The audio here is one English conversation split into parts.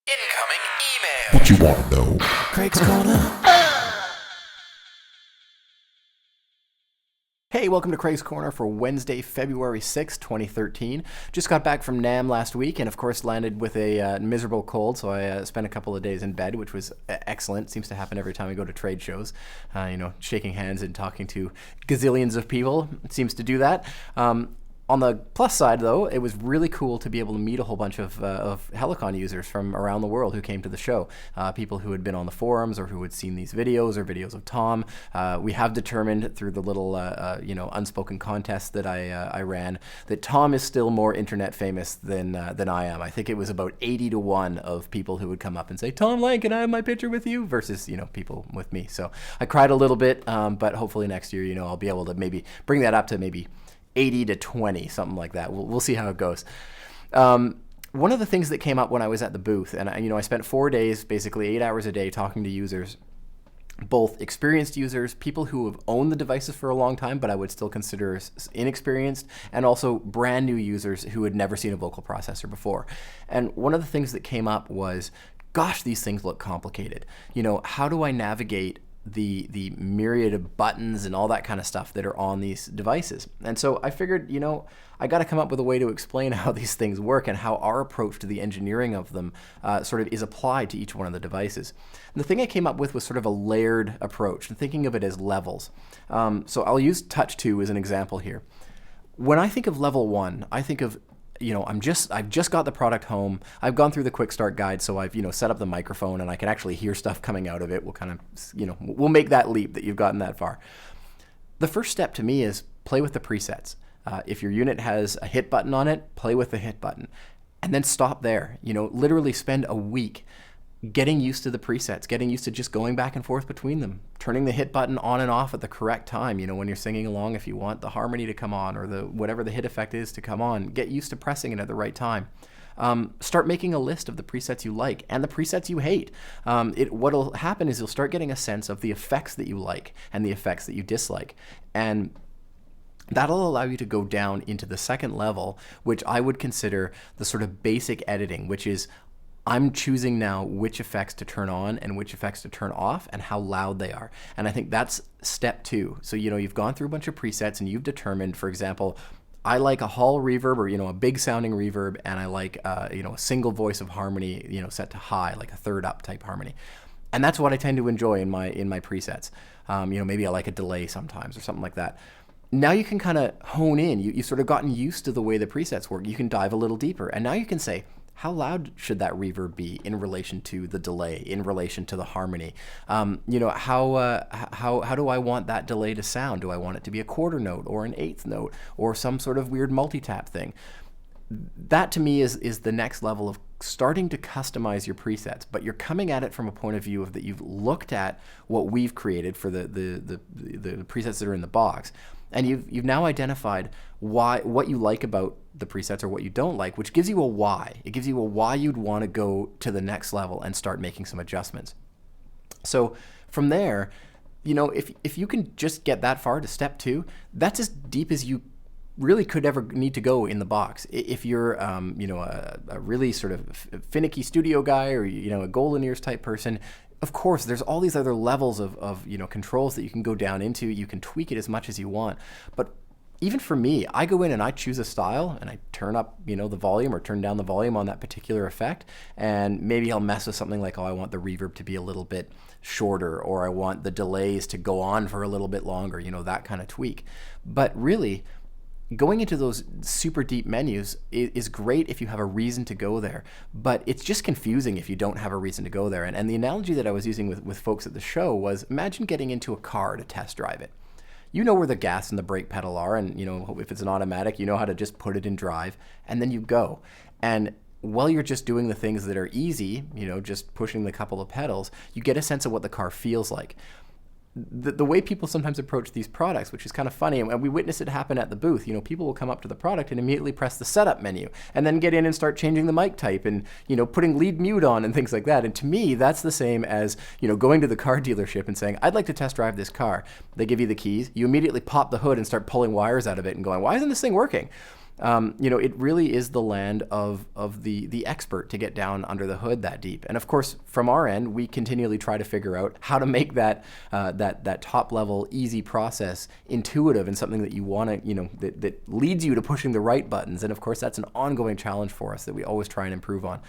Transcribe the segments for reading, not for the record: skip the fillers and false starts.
Incoming email. What you want to know? Craig's Corner. Hey, welcome to Craig's Corner for Wednesday, February 6th, 2013. Just got back from NAMM last week and, of course, landed with a miserable cold, so I spent a couple of days in bed, which was excellent. Seems to happen every time I go to trade shows. Shaking hands and talking to gazillions of people. It seems to do that. On the plus side, though, it was really cool to be able to meet a whole bunch of Helicon users from around the world who came to the show. People who had been on the forums or who had seen these videos or videos of Tom. We have determined through the little, unspoken contest that I ran that Tom is still more internet famous than I am. I think it was about 80-1 of people who would come up and say, "Tom Lang, can I have my picture with you?" versus, people with me. So I cried a little bit, but hopefully next year, I'll be able to maybe bring that up to maybe 80-20, something like that. We'll see how it goes. One of the things that came up when I was at the booth, and I spent 4 days, basically 8 hours a day, talking to users, both experienced users, people who have owned the devices for a long time, but I would still consider inexperienced, and also brand new users who had never seen a vocal processor before. And one of the things that came up was, gosh, these things look complicated. How do I navigate the myriad of buttons and all that kind of stuff that are on these devices? And so I figured, I got to come up with a way to explain how these things work and how our approach to the engineering of them sort of is applied to each one of the devices. And the thing I came up with was sort of a layered approach, and thinking of it as levels. So I'll use Touch 2 as an example here. When I think of level 1, I think of I've just got the product home. I've gone through the quick start guide, so I've, set up the microphone and I can actually hear stuff coming out of it. We'll kind of, we'll make that leap that you've gotten that far. The first step to me is play with the presets. If your unit has a hit button on it, play with the hit button. And then stop there. Literally spend a week getting used to the presets, getting used to just going back and forth between them, turning the hit button on and off at the correct time. When you're singing along, if you want the harmony to come on or whatever the hit effect is to come on, get used to pressing it at the right time. Start making a list of the presets you like and the presets you hate. What'll happen is you'll start getting a sense of the effects that you like and the effects that you dislike. And that'll allow you to go down into the second level, which I would consider the sort of basic editing, which is I'm choosing now which effects to turn on and which effects to turn off and how loud they are. And I think that's step 2. So, you've gone through a bunch of presets and you've determined, for example, I like a hall reverb or, a big sounding reverb, and I like, a single voice of harmony, set to high, like a third up type harmony. And that's what I tend to enjoy in my presets. Maybe I like a delay sometimes or something like that. Now you can kind of hone in. You've sort of gotten used to the way the presets work. You can dive a little deeper. And now you can say, how loud should that reverb be in relation to the delay, in relation to the harmony? How do I want that delay to sound? Do I want it to be a quarter note or an eighth note or some sort of weird multi-tap thing? That to me is the next level of starting to customize your presets, but you're coming at it from a point of view of that you've looked at what we've created for the presets that are in the box. And you've now identified what you like about the presets or what you don't like, which gives you a why. It gives you a why you'd want to go to the next level and start making some adjustments. So from there, if you can just get that far to step 2, that's as deep as you really could ever need to go in the box. If you're, a really sort of finicky studio guy or, a golden ears type person, of course, there's all these other levels of controls that you can go down into. You can tweak it as much as you want. But even for me, I go in and I choose a style and I turn up, the volume or turn down the volume on that particular effect. And maybe I'll mess with something like, I want the reverb to be a little bit shorter, or I want the delays to go on for a little bit longer, that kind of tweak. But really, going into those super deep menus is great if you have a reason to go there, but it's just confusing if you don't have a reason to go there. And the analogy that I was using with folks at the show was, imagine getting into a car to test drive it. You know where the gas and the brake pedal are, and if it's an automatic, you know how to just put it in drive, and then you go. And while you're just doing the things that are easy, just pushing the couple of pedals, you get a sense of what the car feels like. The way people sometimes approach these products, which is kind of funny, and we witness it happen at the booth, people will come up to the product and immediately press the setup menu and then get in and start changing the mic type and, putting lead mute on and things like that. And to me, that's the same as, going to the car dealership and saying, I'd like to test drive this car. They give you the keys. You immediately pop the hood and start pulling wires out of it and going, why isn't this thing working? It really is the land of the expert to get down under the hood that deep. And of course, from our end, we continually try to figure out how to make that top level easy process intuitive and something that you want to, that leads you to pushing the right buttons. And of course, that's an ongoing challenge for us that we always try and improve on.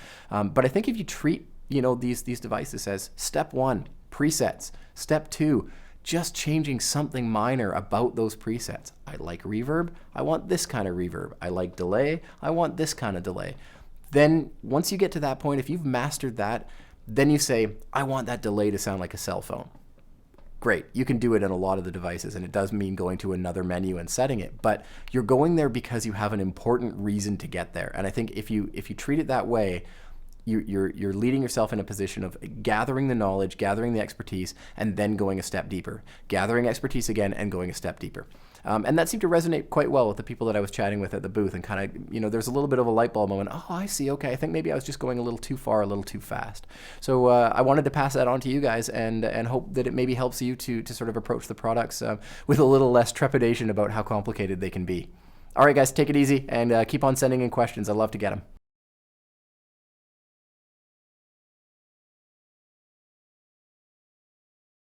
But I think if you treat these devices as step 1, presets, step 2, just changing something minor about those presets. I like reverb, I want this kind of reverb. I like delay, I want this kind of delay. Then once you get to that point, if you've mastered that, then you say, I want that delay to sound like a cell phone. Great, you can do it in a lot of the devices, and it does mean going to another menu and setting it, but you're going there because you have an important reason to get there. And I think if you treat it that way, you're leading yourself in a position of gathering the knowledge, gathering the expertise, and then going a step deeper. Gathering expertise again and going a step deeper. And that seemed to resonate quite well with the people that I was chatting with at the booth, and kind of, there's a little bit of a light bulb moment. Oh, I see. Okay, I think maybe I was just going a little too far, a little too fast. So I wanted to pass that on to you guys and hope that it maybe helps you to sort of approach the products with a little less trepidation about how complicated they can be. All right, guys, take it easy and keep on sending in questions. I'd love to get them.